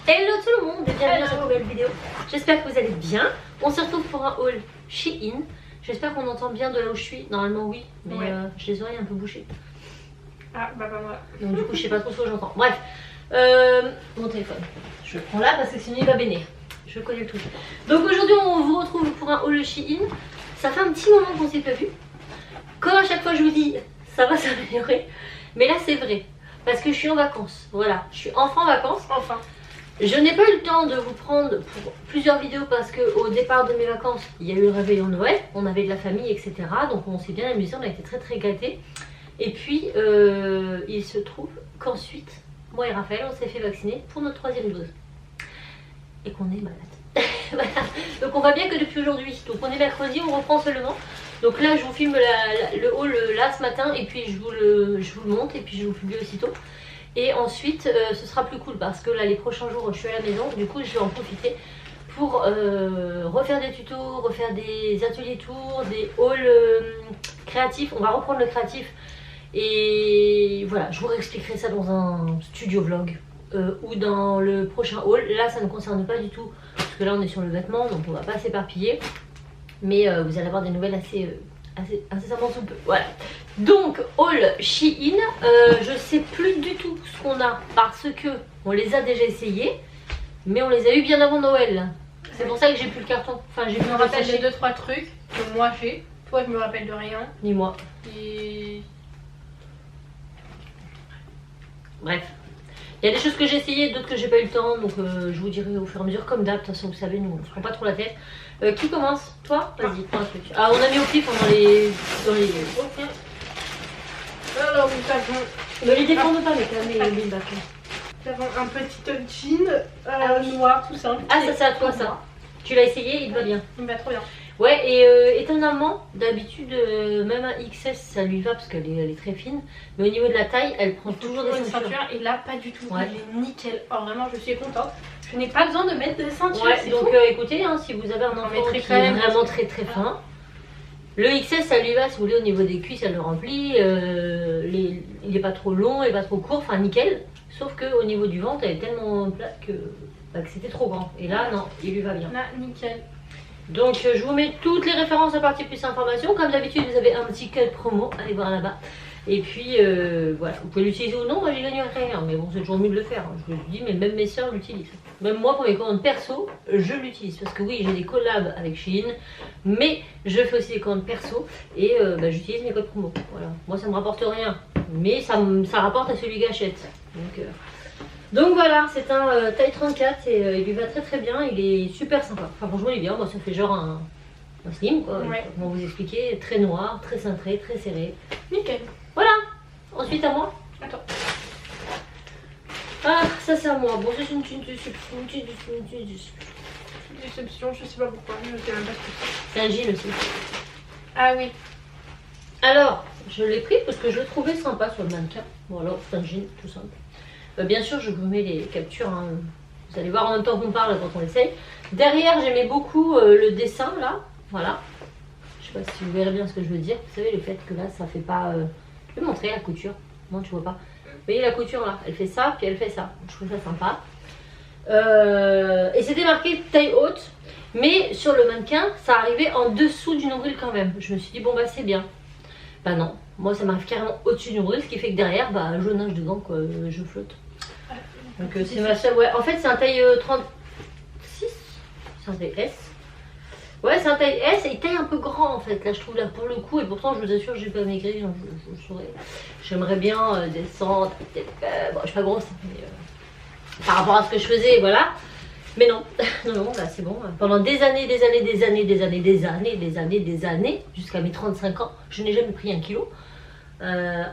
Hello tout le monde et bienvenue dans cette nouvelle vidéo. J'espère que vous allez bien. On se retrouve pour un haul Shein. J'espère qu'on entend bien de là où je suis. Normalement oui, mais ouais. j'ai les oreilles un peu bouchées. Ah bah pas moi. Donc du coup je sais pas trop ce que j'entends. Bref, mon téléphone. Je le prends là parce que sinon il va bénir. Je connais le truc. Donc aujourd'hui on vous retrouve pour un haul Shein. Ça fait un petit moment qu'on s'est pas vu. Comme à chaque fois je vous dis, ça va s'améliorer. Mais là c'est vrai. Parce que je suis en vacances. Voilà, je suis enfin en vacances. Enfin. Je n'ai pas eu le temps de vous prendre pour plusieurs vidéos parce qu'au départ de mes vacances, il y a eu le réveillon de Noël, on avait de la famille, etc. Donc on s'est bien amusé, on a été très gâtés. Et puis il se trouve qu'ensuite, moi et Raphaël, on s'est fait vacciner pour notre 3e dose. Et qu'on est malade. Voilà. Donc on va bien que depuis aujourd'hui. Donc on est mercredi, on reprend seulement. Donc là je vous filme le haul là ce matin et puis je vous le monte et puis je vous publie aussitôt. Et ensuite ce sera plus cool parce que là les prochains jours je suis à la maison, du coup je vais en profiter pour refaire des tutos, refaire des ateliers tours, des hauls créatifs. On va reprendre le créatif et voilà, je vous réexpliquerai ça dans un studio vlog ou dans le prochain haul. Là ça ne concerne pas du tout parce que là on est sur le vêtement donc on va pas s'éparpiller. Mais vous allez avoir des nouvelles incessamment sous peu. Voilà. Donc, haul Shein. Je sais plus du tout ce qu'on a parce que on les a déjà essayés. Mais on les a eu bien avant Noël. C'est pour ça que j'ai plus le carton. Enfin, j'ai plus Je me rappelle de 2-3 trucs que moi j'ai. Toi, je me rappelle de rien. Ni moi. Et... Bref. Il y a des choses que j'ai essayées, d'autres que j'ai pas eu le temps. Donc, je vous dirai au fur et à mesure. Comme d'hab, de toute façon, vous savez, nous, on se prend pas trop la tête. Qui commence? Toi? Vas-y, prends un truc. Ah, on a mis au pif dans les... Ok. Alors, nous avons... Ne les défendons pas, mais quand même, les bacs. Nous avons un petit jean noir, tout simple. Ah, ça c'est à toi ça. Tu l'as essayé, il te va bien. Il me va trop bien. Ouais, et étonnamment, d'habitude, même un XS ça lui va parce qu'elle est très fine. Mais au niveau de la taille, elle prend toujours des ceintures. Et là, pas du tout. Ouais. Il est nickel. Oh, vraiment, je suis contente. Je n'ai pas besoin de mettre des ceintures. Ouais, donc écoutez, hein, si vous avez un enfant qui est vraiment très fin, le XS ça lui va, si vous voulez, au niveau des cuisses, elle le remplit. Il est pas trop long, il est pas trop court, enfin nickel. Sauf qu'au niveau du ventre, elle est tellement plate que c'était trop grand. Et là, non, il lui va bien. Là, nickel. Donc je vous mets toutes les références à partie plus information. Comme d'habitude vous avez un petit code promo, allez voir là-bas. Et puis voilà, vous pouvez l'utiliser ou non, moi j'y gagne rien. Mais bon c'est toujours mieux de le faire, hein. Je vous le dis, mais même mes soeurs l'utilisent. Même moi pour mes commandes perso, je l'utilise. Parce que oui j'ai des collabs avec Shein, mais je fais aussi des commandes perso. Et j'utilise mes codes promo. Voilà. Moi ça me rapporte rien, mais ça rapporte à celui qui achète. Donc voilà, c'est un taille 34 et il lui va très bien, il est super sympa. Enfin franchement il est bien, moi ça fait genre un slim quoi, ouais. Comment vous expliquer, très noir, très cintré, très serré. Nickel. Voilà, ensuite à moi. Attends. Ah ça c'est à moi, bon c'est une déception, je sais pas pourquoi, je sais même pas ce que c'est. C'est un jean aussi. Ah oui. Alors, je l'ai pris parce que je le trouvais sympa sur le mannequin. Voilà, c'est un jean tout simple. Bien sûr, je vous mets les captures, hein. Vous allez voir en même temps qu'on parle quand on essaye. Derrière, j'aimais beaucoup le dessin, là. Voilà. Je sais pas si vous verrez bien ce que je veux dire. Vous savez, le fait que là, ça fait pas... Je vais montrer la couture. Non, tu vois pas. Vous voyez la couture, là. Elle fait ça, puis elle fait ça. Je trouve ça sympa. Et c'était marqué taille haute. Mais sur le mannequin, ça arrivait en dessous du nombril quand même. Je me suis dit, bon, bah, c'est bien. Bah non. Moi, ça m'arrive carrément au-dessus du nombril, ce qui fait que derrière, bah, je nage dedans, quoi. Je flotte. Donc c'est ma seule, ouais, en fait c'est un taille 36, c'est un taille S. Ouais c'est un taille S et il taille un peu grand en fait, là je trouve là pour le coup et pourtant je vous assure j'ai pas maigri, je saurais. J'aimerais bien descendre, peut-être, bon je suis pas grosse mais par rapport à ce que je faisais, voilà. Mais non, non, là c'est bon. Pendant des années, jusqu'à mes 35 ans, je n'ai jamais pris 1 kilo.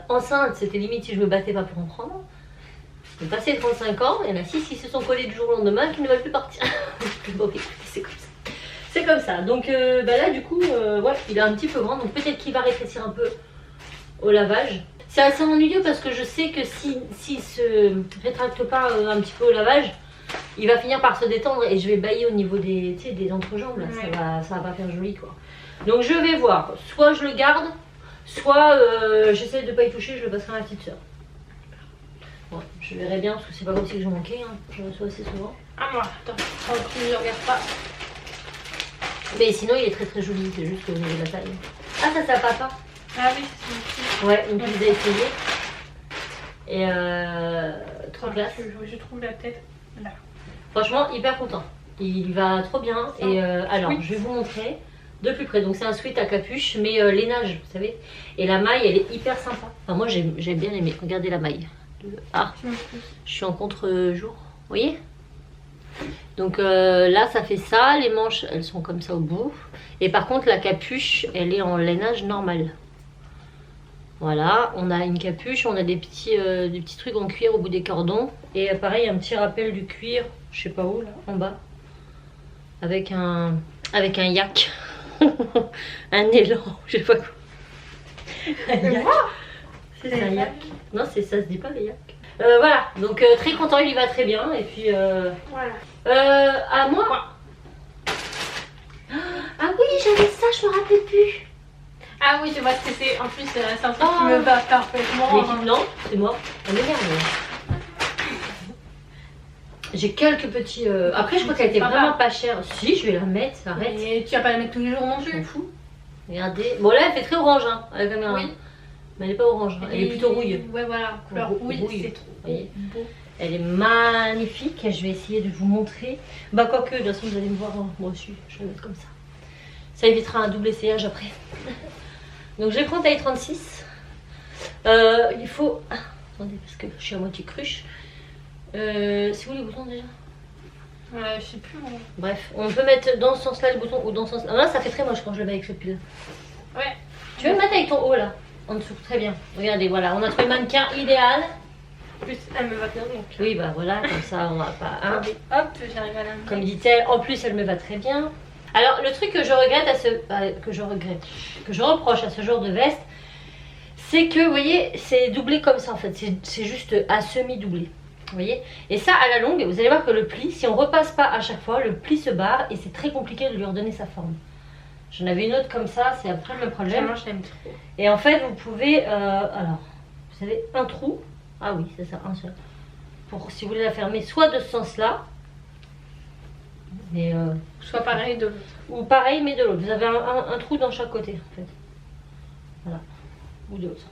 Enceinte c'était limite si je me battais pas pour en prendre. J'ai passé 35 ans, il y en a 6 qui se sont collés du jour au lendemain qui ne veulent plus partir. Bon, écoutez, c'est comme ça. C'est comme ça. Donc là, du coup, ouais, il est un petit peu grand. Donc peut-être qu'il va rétrécir un peu au lavage. C'est assez ennuyeux parce que je sais que s'il se rétracte pas un petit peu au lavage, il va finir par se détendre et je vais bailler au niveau des entrejambes. Là. Ouais. Ça va pas faire joli, quoi. Donc je vais voir. Soit je le garde, soit j'essaie de ne pas y toucher, je le passerai à ma petite soeur. Ouais, je verrai bien parce que c'est pas comme si je manquais, hein. Je reçois assez souvent. Ah moi, attends, je regarde pas. Mais sinon il est très très joli, c'est juste au niveau de la taille. Ah ça c'est à papa. Ah oui, c'est bon. Ouais, donc il les a essayé. Et trop classe. Je trouve la tête là. Franchement hyper content. Il va trop bien. Et alors je vais vous montrer de plus près. Donc c'est un sweat à capuche mais lainage, vous savez. Et la maille elle est hyper sympa. Enfin moi j'ai bien aimé. Regardez la maille. Ah, je suis en contre-jour. Vous voyez? Donc là ça fait ça. Les manches elles sont comme ça au bout. Et par contre la capuche elle est en lainage normal. Voilà, on a une capuche, on a des petits trucs en cuir au bout des cordons. Et pareil, un petit rappel du cuir, je sais pas où, là, en bas. Avec un yak. Un élan, je sais pas quoi. Un yak. C'est un yak. Non, ça se dit pas les yaks. Voilà, donc très content, il y va très bien. Et puis, voilà. À moi. Ah oui, j'avais ça, je me rappelais plus. Ah oui, je vois ce que c'est. En plus, c'est un truc qui me va parfaitement. Non, c'est moi. Elle m'énerve. J'ai quelques petits. Après, je crois qu'elle était vraiment pas chère. Si, je vais la mettre, arrête. Et tu vas pas la mettre tous les jours non plus. Je m'en fous. Regardez. Bon, là, elle fait très orange, hein, à la caméra. Oui. Mais elle est pas orange, elle est plutôt rouille. Ouais, voilà. Couleur rouille, c'est trop beau. Elle est magnifique. Je vais essayer de vous montrer. Bah, quoique, de toute façon, vous allez me voir. Moi aussi, je vais la mettre comme ça. Ça évitera un double essayage après. Donc je vais prendre taille 36. Il faut... Ah, attendez, parce que je suis à moitié cruche. C'est où les boutons déjà? Je sais plus. Moi. Bref, on peut mettre dans ce sens-là le bouton ou dans ce sens-là. Ah, là, ça fait très moche quand je le mets avec ce pull. Ouais. Tu veux le mettre avec ton haut là? En dessous, très bien. Regardez, voilà, on a trouvé le mannequin idéal. En plus, elle me va bien donc. Oui, bah voilà, comme ça on va pas... Hein. Hop, j'arrive à la mettre. Comme dit-elle, en plus elle me va très bien. Alors le truc que je regrette que je reproche à ce genre de veste, c'est que vous voyez, c'est doublé comme ça en fait, c'est juste à semi doublé. Vous voyez? Et ça à la longue, vous allez voir que le pli, si on repasse pas à chaque fois, le pli se barre et c'est très compliqué de lui redonner sa forme. J'en avais une autre comme ça, c'est après le problème. Moi je l'aime trop. Et en fait vous pouvez, alors, vous savez, un trou, ah oui c'est ça, un seul. Pour si vous voulez la fermer soit de ce sens là, mais soit pareil de l'autre. Ou pareil mais de l'autre. Vous avez un trou dans chaque côté en fait. Voilà. Ou de l'autre.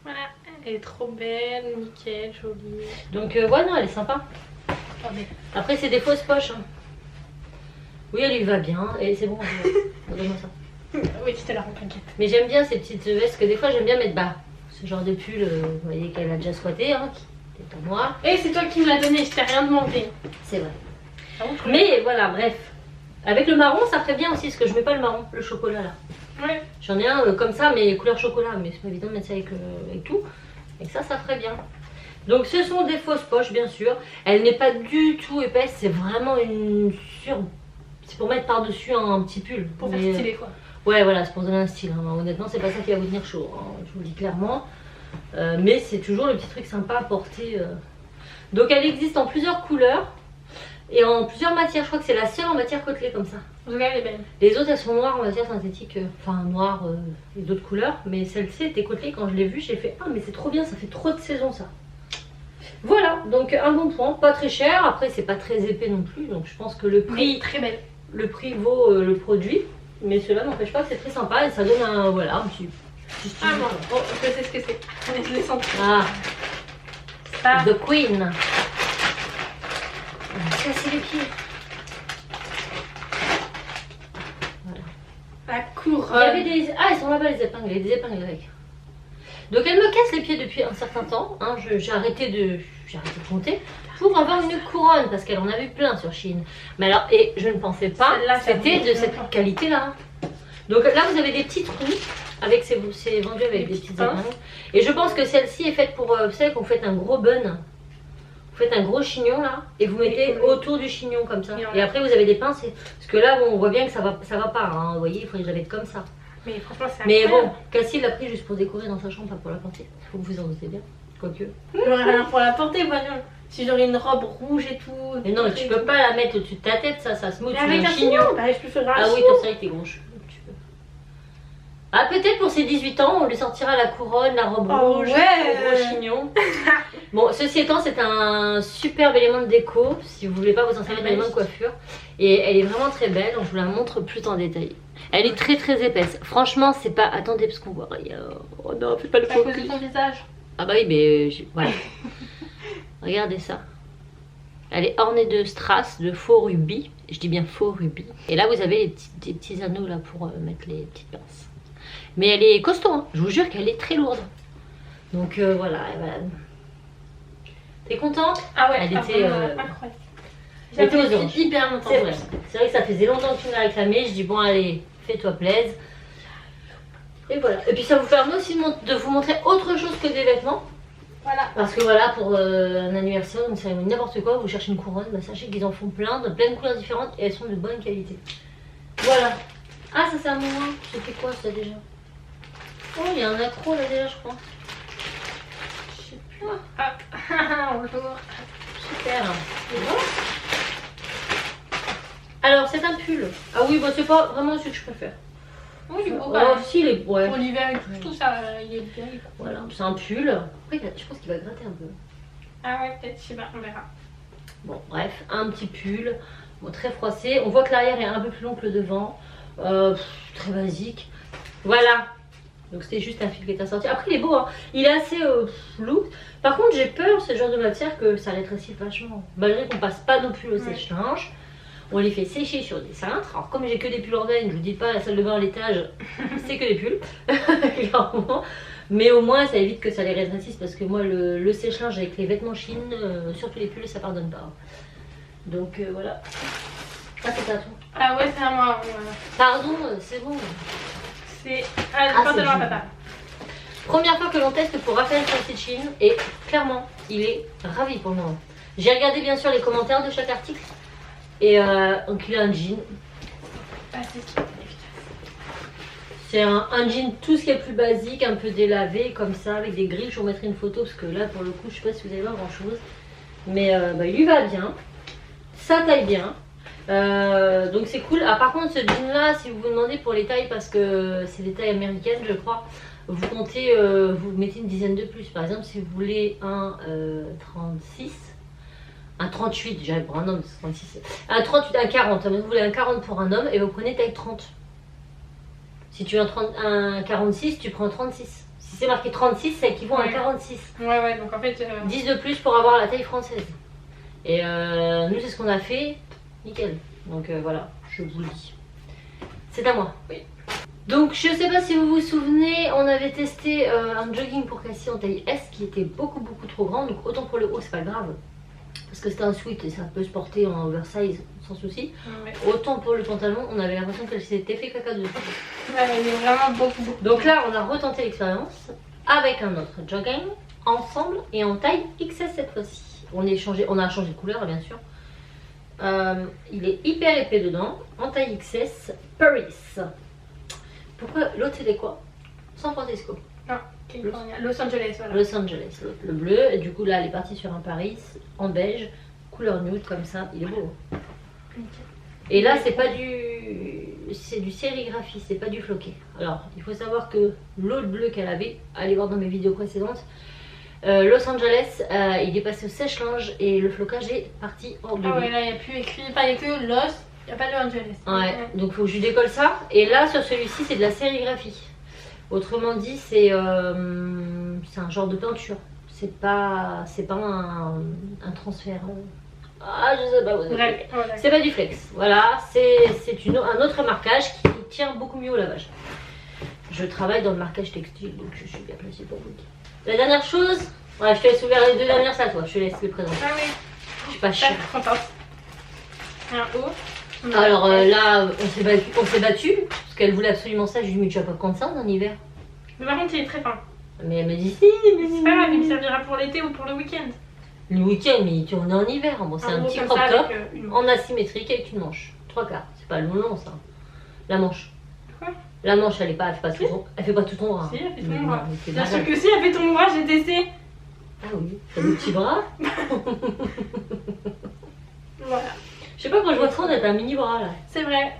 Voilà, elle est trop belle, nickel, jolie. Donc ouais non elle est sympa. Après c'est des fausses poches. Hein. Oui elle lui va bien. Et c'est bon, donne-moi ça. Oui tu te la rends, t'inquiète. Mais j'aime bien ces petites vestes que des fois j'aime bien mettre bas. Ce genre de pull, vous voyez qu'elle a déjà squatté, hein, qui est à moi. Et c'est toi qui me l'as donné, je t'ai rien demandé. C'est vrai. Mais voilà, bref. Avec le marron, ça ferait bien aussi, parce que je mets pas le marron, le chocolat là. Ouais. J'en ai un comme ça, mais couleur chocolat. Mais c'est pas évident de mettre ça avec tout. Et ça ferait bien. Donc ce sont des fausses poches, bien sûr. Elle n'est pas du tout épaisse, c'est vraiment une c'est pour mettre par-dessus un petit pull. Pour faire stylé quoi. Ouais, voilà, c'est pour donner un style. Hein. Honnêtement, c'est pas ça qui va vous tenir chaud, hein. Je vous le dis clairement. Mais c'est toujours le petit truc sympa à porter. Donc elle existe en plusieurs couleurs. Et en plusieurs matières, je crois que c'est la seule en matière côtelée comme ça. En tout cas, elle est belle. Les autres, elles sont noires en matière synthétique, enfin noires et d'autres couleurs. Mais celle-ci était côtelée, quand je l'ai vue, j'ai fait ah, mais c'est trop bien, ça fait trop de saison ça. Voilà, donc un bon point, pas très cher. Après, c'est pas très épais non plus, donc je pense que le prix, très belle. Le prix vaut le produit. Mais cela n'empêche pas que c'est très sympa et ça donne un, voilà, un petit style. Ah bon, je sais ce que c'est. Je l'ai senti. Ah, ça. The Queen. On va casser les pieds. Voilà. La couronne. Il y avait des... Ah, ils sont là-bas les épingles, il y a des épingles avec. Donc elle me casse les pieds depuis un certain temps. Hein. J'ai arrêté de compter pour avoir une couronne parce qu'elle en avait plein sur Shein. Mais alors, et je ne pensais pas que c'était de cette qualité-là. Donc là, vous avez des petits trous avec c'est vendu avec des petites épingles. Et je pense que celle-ci est faite pour, vous savez, quand vous faites un gros bun. Vous faites un gros chignon là et vous mettez autour du chignon comme ça. Et après vous avez des pinces. Parce que là on voit bien que ça va pas. Hein. Vous voyez, il faudrait que j'avais comme ça. Mais franchement c'est Mais bon, Cassie l'a pris juste pour décorer dans sa chambre, pas pour la porter. Faut que vous en doutez bien. Quoique. J'aurais rien pour la porter, voyons. Si j'aurais une robe rouge et tout. Mais non, tu peux pas la mettre au-dessus de ta tête, ça se moue. Mais avec un chignon. Bah, je peux faire un ah chignon. oui, toi ça avec tes gros cheveux. Tu peux. Ah, peut-être pour ses 18 ans, on lui sortira la couronne, la robe rouge, le gros chignon. Bon, ceci étant, c'est un superbe élément de déco, si vous voulez pas vous en servir d'élément de coiffure. Et elle est vraiment très belle, donc je vous la montre plus en détail. Elle est très très épaisse. Franchement, c'est pas... Attendez, parce qu'on voit rien. Oh non, faites pas le focus. À cause de ton visage. Ah bah oui, mais voilà. Regardez ça. Elle est ornée de strass, de faux rubis. Je dis bien faux rubis. Et là, vous avez des petits anneaux là pour mettre les petites pinces. Mais elle est costaud, hein. Je vous jure qu'elle est très lourde. Donc voilà, T'es contente? Ah ouais, elle était incroyable. Elle était aux anges. Hyper longtemps. C'est vrai. C'est vrai que ça faisait longtemps que tu m'as réclamé. Je dis bon allez, fais-toi plaisir. Et voilà. Et puis ça vous permet aussi de vous montrer autre chose que des vêtements. Voilà. Parce que voilà, pour un anniversaire, une cérémonie, n'importe quoi, vous cherchez une couronne, bah, sachez qu'ils en font plein, de plein de couleurs différentes et elles sont de bonne qualité. Voilà. Ah, ça c'est un moment. C'était quoi ça déjà? Oh, il y a un accro là déjà, je crois. Je sais plus. Ah, bonjour. Super. Alors, c'est un pull. Ah oui, bah, c'est pas vraiment ce que je préfère. Oui, du coup, Oh, bah, si, les... ouais. pour l'hiver et tout ça, il est bien. Voilà, c'est un pull. Après, je pense qu'il va gratter un peu. Ah ouais, peut-être, je sais pas, on verra. Bon, bref, un petit pull. Bon, très froissé. On voit que l'arrière est un peu plus long que le devant. Très basique. Voilà. Donc c'était juste un fil qui est assorti. Après il est beau, hein. Il est assez lourd. Par contre j'ai peur, ce genre de matière, que ça rétrécisse vachement. Malgré qu'on passe pas non plus au sèche-linge. On les fait sécher sur des cintres. Alors comme j'ai que des pulls en laine, je vous dis pas la salle de bain à l'étage, c'est que des pulls. Clairement. Mais au moins ça évite que ça les rétrécisse. Parce que moi le sèche-linge avec les vêtements chine, surtout les pulls, ça pardonne pas. Donc voilà. Ah c'est à toi. Ah ouais, c'est à moi. Pardon, c'est bon. C'est pantalon à papa. Première fois que l'on teste pour Raphaël Stitching et clairement, il est ravi pour le moment. J'ai regardé bien sûr les commentaires de chaque article et donc il a un jean. C'est un jean tout ce qui est plus basique, un peu délavé comme ça avec des grilles. Je vous mettrai une photo parce que là pour le coup je sais pas si vous allez voir grand chose. Mais il lui va bien, ça taille bien. Donc c'est cool. Ah, par contre ce jean là, si vous vous demandez pour les tailles, parce que c'est des tailles américaines je crois, vous comptez, vous mettez une dizaine de plus. Par exemple si vous voulez un 36, un 38 déjà pour un homme, c'est 36, un 38, un 40, vous voulez un 40 pour un homme et vous prenez taille 30. Si tu veux un 46, tu prends un 36. Si c'est marqué 36, ça équivaut à un 46. Ouais, donc en fait 10 de plus pour avoir la taille française. Et nous c'est ce qu'on a fait. Nickel. Donc voilà, je vous le dis. C'est à moi. Oui. Donc je sais pas si vous vous souvenez, on avait testé un jogging pour Cassie en taille S qui était beaucoup trop grand. Donc autant pour le haut c'est pas grave. Parce que c'était un sweat et ça peut se porter en oversize sans souci. Ouais. Autant pour le pantalon, on avait l'impression qu'elle s'était fait caca dessus. Ouais, elle est vraiment beaucoup. Donc là on a retenté l'expérience avec un autre jogging ensemble et en taille XS cette fois-ci. On a changé de couleur bien sûr. Il est hyper épais dedans, en taille XS, Paris. Pourquoi l'autre c'était quoi? San Francisco. Non, California. Los Angeles, voilà. Los Angeles, le bleu. Et du coup là elle est partie sur un Paris en beige, couleur nude comme ça, il est beau. Okay. Et là c'est pas c'est du sérigraphie, c'est pas du floqué. Alors il faut savoir que l'autre bleu qu'elle avait, allez voir dans mes vidéos précédentes, Los Angeles, il est passé au sèche-linge et le flocage est parti en bleu. Ah ouais, là il n'y a plus écrit, enfin il n'y a que Los, il n'y a pas Los Angeles. Ouais, donc il faut que je lui décolle ça. Et là sur celui-ci c'est de la sérigraphie. Autrement dit c'est un genre de peinture. C'est pas un transfert. Ah je sais pas, c'est pas du flex. Voilà, c'est un autre marquage qui tient beaucoup mieux au lavage. Je travaille dans le marquage textile donc je suis bien placée pour vous dire. La dernière chose, ouais, je te laisse ouvrir les deux dernières, c'est à toi, je te laisse les présenter. Ah oui. Je suis pas chère. Contente. Un haut. Alors là, on s'est battu parce qu'elle voulait absolument ça. Je lui ai dit, mais tu vas pas prendre ça en hiver. Mais par contre, il est très fin. Mais elle m'a dit, si, mais c'est pas grave, il me servira pour l'été ou pour le week-end. Le week-end, mais on est en hiver. Bon, c'est un petit crop top en asymétrique avec une manche. 3/4. C'est pas long ça. La manche. Quoi? La manche, elle fait pas tout ton bras. Si, elle fait ton bras. Bien sûr que si, elle fait ton bras, j'ai testé. Ah oui, t'as des petits bras. Voilà. Je sais pas, quand je vois ça, on a un mini bras là. C'est vrai.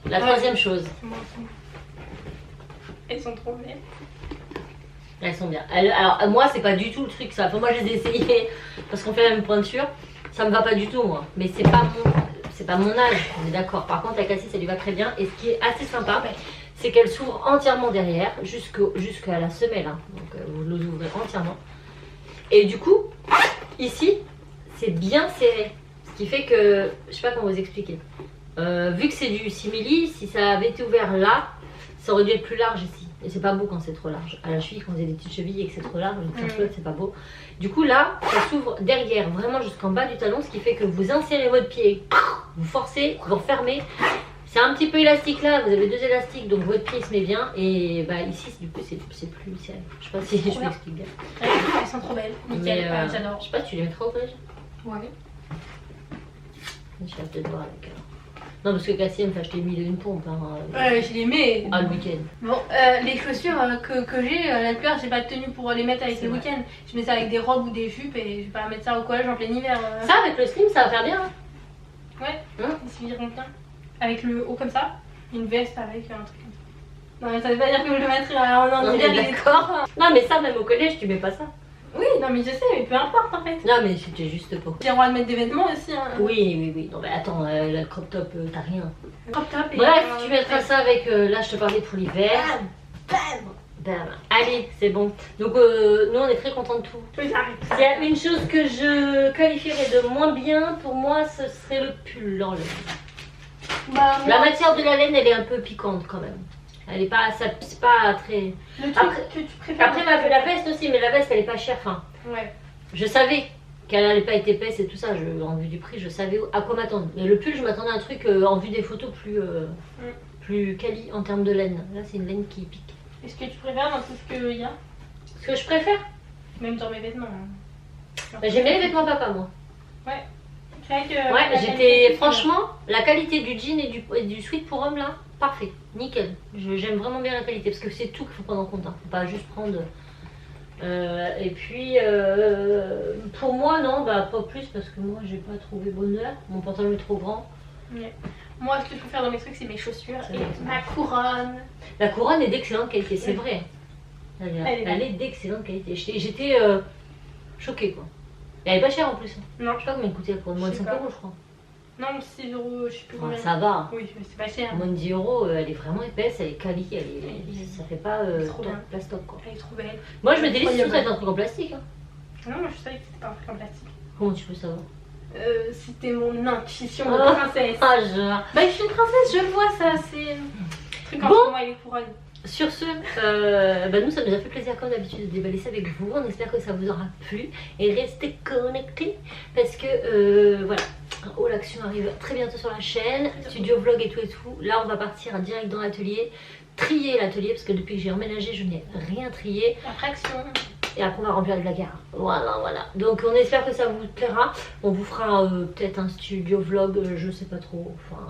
La troisième chose. Elles sont trop belles. Elles sont bien. Alors moi c'est pas du tout le truc ça. Enfin, moi je les ai essayées parce qu'on fait la même pointure. Ça me va pas du tout moi. Mais c'est pas mon âge, on est d'accord. Par contre la Cassie ça lui va très bien. Et ce qui est assez sympa, c'est qu'elle s'ouvre entièrement derrière jusqu'à la semelle. Hein. Donc vous les ouvrez entièrement. Et du coup, ici, c'est bien serré. Ce qui fait que, je sais pas comment vous expliquer. Vu que c'est du simili, si ça avait été ouvert là, ça aurait dû être plus large ici. Et c'est pas beau quand c'est trop large. À la cheville, quand vous avez des petites chevilles et que c'est trop large, c'est pas beau. Du coup là, ça s'ouvre derrière, vraiment jusqu'en bas du talon, ce qui fait que vous insérez votre pied, vous forcez, vous refermez. C'est un petit peu élastique là, vous avez 2 élastiques, donc votre pied se met bien. Et bah ici, du coup, c'est plus serré. Je sais pas si je m'explique bien. Elles sont trop belles, nickel, j'adore. Je sais pas, tu les mettras au collège? Ouais. Je vais peut-être voir avec elle. Non, parce que Cassie, elle me fait acheter 1000 et une pompe. Hein, ouais, je les mets. Ah, le week-end. Bon, les chaussures que j'ai, la plupart, j'ai pas de tenue pour les mettre avec le week-end. Je mets ça avec des robes ou des jupes et je vais pas mettre ça au collège en plein hiver. Ça, avec le slim, ça va faire bien. Hein. Ouais, ils suiviront bien. Avec le haut comme ça, une veste avec un truc comme ça. Non, mais ça veut pas dire que je le mettrai en hiver. D'accord. Non, mais ça, même au collège, tu mets pas ça. Oui, non, mais je sais, mais peu importe en fait. Non, mais c'était juste pour. J'ai le droit de mettre des vêtements aussi. Hein. Oui. Non, mais attends, la crop top, t'as rien. Crop top et bref, tu mettras ça avec. Là, je te parlais pour l'hiver. Bam. Allez, c'est bon. Donc, nous, on est très contents de tout. Oui, j'arrête. S'il y a une chose que je qualifierais de moins bien, pour moi, ce serait le pull en laine. Bah, la matière de la laine, elle est un peu piquante quand même. Elle est pas, ça c'est pas très. Le truc que tu préfères. Après, la veste aussi, mais la veste, elle est pas chère. Enfin, ouais. Je savais qu'elle allait pas être épaisse et tout ça. En vue du prix, je savais à quoi m'attendre. Mais le pull, je m'attendais à un truc en vue des photos plus quali en termes de laine. Là, c'est une laine qui pique. Est-ce que tu préfères dans tout ce qu'il y a? Ce que je préfère? Même dans mes vêtements. Hein. Bah, j'aimais les vêtements papa, moi. Ouais. Ouais, j'étais franchement, la qualité du jean et du sweat pour homme là, parfait, nickel. J'aime vraiment bien la qualité parce que c'est tout qu'il faut prendre en compte. Hein. Faut pas juste prendre. Et puis pour moi, non, bah pas plus parce que moi j'ai pas trouvé bonheur. Mon pantalon est trop grand. Ouais. Moi, ce que je préfère dans mes trucs, c'est mes chaussures et ma couronne. La couronne est d'excellente qualité, c'est vrai. Elle est d'excellente qualité. J'étais choquée quoi. Elle est pas chère en plus. Non. Je sais pas combien elle coûtait pour moins de 5 euros, je crois. Non, 6 euros, je sais plus combien. Ça va. Oui, mais c'est pas cher. Moins de 10 euros, elle est vraiment épaisse, elle est quali, ça fait pas plastoc quoi. Elle est trop belle. Moi je me disais que c'était un truc en plastique. Hein. Non, moi je savais que c'était pas un truc en plastique. Comment tu peux savoir? C'était mon intuition de princesse. Ah, genre. Bah, je suis une princesse, je le vois ça, c'est. Truc en bon. moi et les couronnes. Sur ce, nous ça nous a fait plaisir comme d'habitude de déballer ça avec vous. On espère que ça vous aura plu et restez connectés parce que voilà, Oh l'action arrive très bientôt sur la chaîne, studio vlog et tout. Là on va partir direct dans l'atelier, trier l'atelier parce que depuis que j'ai emménagé je n'ai rien trié. Après action. Et après on va remplir les placards. Voilà. Donc on espère que ça vous plaira. On vous fera peut-être un studio vlog, je sais pas trop. Enfin,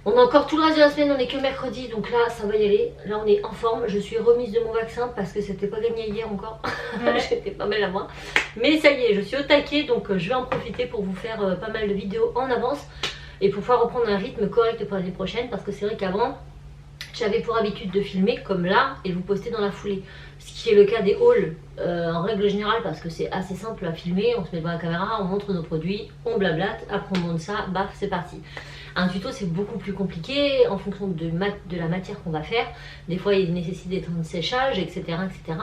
on a encore tout le reste de la semaine, on est que mercredi, donc là ça va y aller. Là on est en forme, je suis remise de mon vaccin parce que c'était pas gagné hier encore. Ouais. J'étais pas mal à moi. Mais ça y est, je suis au taquet, donc je vais en profiter pour vous faire pas mal de vidéos en avance. Et pour pouvoir reprendre un rythme correct pour l'année prochaine. Parce que c'est vrai qu'avant, j'avais pour habitude de filmer comme là et vous poster dans la foulée. Ce qui est le cas des hauls en règle générale parce que c'est assez simple à filmer. On se met devant la caméra, on montre nos produits, on blablate, après on monte ça, baf c'est parti. Un tuto c'est beaucoup plus compliqué en fonction de la matière qu'on va faire. Des fois il nécessite des temps de séchage, etc.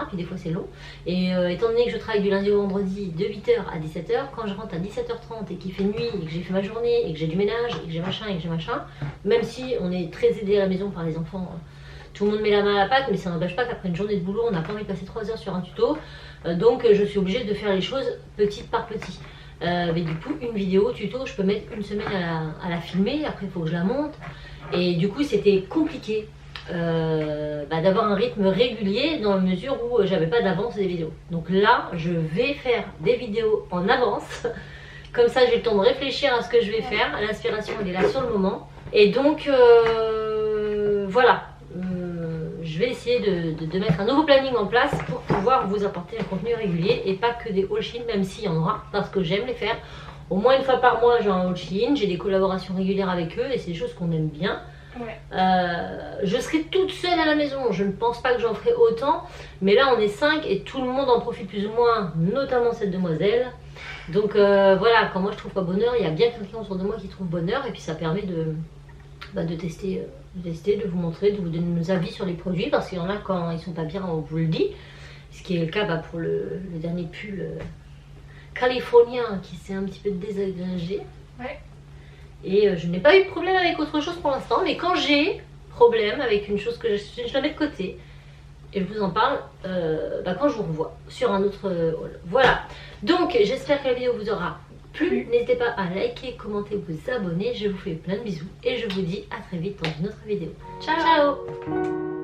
Puis des fois c'est long. Et étant donné que je travaille du lundi au vendredi de 8h à 17h, quand je rentre à 17h30 et qu'il fait nuit et que j'ai fait ma journée et que j'ai du ménage et que j'ai machin, même si on est très aidé à la maison par les enfants, tout le monde met la main à la pâte, mais ça n'empêche pas qu'après une journée de boulot on n'a pas envie de passer 3 heures sur un tuto. Donc je suis obligée de faire les choses petit par petit. Mais du coup une vidéo tuto je peux mettre une semaine à la filmer, après il faut que je la monte et du coup c'était compliqué d'avoir un rythme régulier dans la mesure où j'avais pas d'avance des vidéos. Donc là je vais faire des vidéos en avance comme ça j'ai le temps de réfléchir à ce que je vais faire, l'inspiration elle est là sur le moment et donc voilà. Je vais essayer de mettre un nouveau planning en place pour pouvoir vous apporter un contenu régulier et pas que des haul Shein, même s'il y en aura, parce que j'aime les faire. Au moins une fois par mois j'ai un haul Shein, j'ai des collaborations régulières avec eux et c'est des choses qu'on aime bien. Ouais. Je serai toute seule à la maison, je ne pense pas que j'en ferai autant, mais là on est 5 et tout le monde en profite plus ou moins, notamment cette demoiselle. Donc voilà, quand moi je trouve pas bonheur, il y a bien quelqu'un autour de moi qui trouve bonheur, et puis ça permet de tester, de vous montrer, de vous donner nos avis sur les produits, parce qu'il y en a quand ils sont pas bien, on vous le dit, ce qui est le cas pour le dernier pull californien qui s'est un petit peu désagrégé. Ouais. Et je n'ai pas eu de problème avec autre chose pour l'instant, mais quand j'ai problème avec une chose que je la mets de côté, et je vous en parle quand je vous revois sur un autre haul. Voilà, donc j'espère que la vidéo vous aura plu. N'hésitez pas à liker, commenter, vous abonner. Je vous fais plein de bisous et je vous dis à très vite dans une autre vidéo. Ciao, ciao.